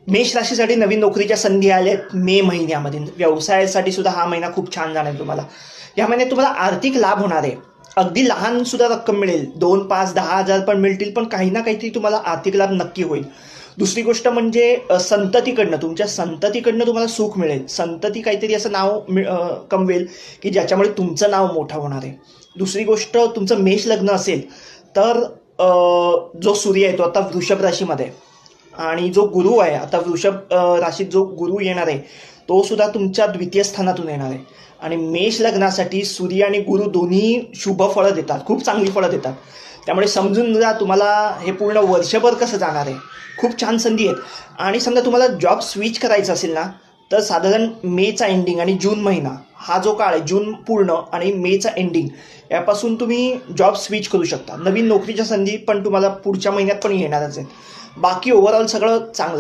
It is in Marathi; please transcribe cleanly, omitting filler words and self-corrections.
मेष राशीसाठी नवीन नोकरीच्या संधी आल्यात मे महिन्यामध्ये. व्यवसायासाठी सुद्धा हा महिना खूप छान जाणार आहे तुम्हाला. या महिन्यात तुम्हाला आर्थिक लाभ होणार आहे. अगदी लहान सुद्धा रक्कम मिळेल, 2, 5, 10,000 पण मिळतील, पण काही ना काहीतरी तुम्हाला आर्थिक लाभ नक्की होईल. दुसरी गोष्ट म्हणजे तुमच्या संततीकडनं तुम्हाला सुख मिळेल. संतती काहीतरी असं नाव कमवेल की ज्याच्यामुळे तुमचं नाव मोठं होणार आहे. दुसरी गोष्ट, तुमचं मेष लग्न असेल तर जो सूर्य आहे तो आता वृषभ राशीमध्ये आहे. आणि जो गुरु आहे आता वृषभ राशीत जो गुरु येणार आहे तो सुद्धा तुमच्या द्वितीय स्थानातून येणार आहे. आणि मेष लग्नासाठी सूर्य आणि गुरु दोन्ही शुभ फळं देतात, खूप चांगली फळं देतात. त्यामुळे समजून जा तुम्हाला हे पूर्ण वर्षभर कसं जाणार आहे. खूप छान संधी आहेत. आणि समजा तुम्हाला जॉब स्विच करायचा असेल ना, तर साधारण मेचा एंडिंग आणि जून महिना हा जो काळ आहे, जून पूर्ण आणि मेचा एंडिंग, यापासून तुम्ही जॉब स्विच करू शकता. नवीन नोकरीच्या संधी पण तुम्हाला पुढच्या महिन्यात पण येणारच आहेत. बाकी ओव्हरऑल सगळं चांगलं.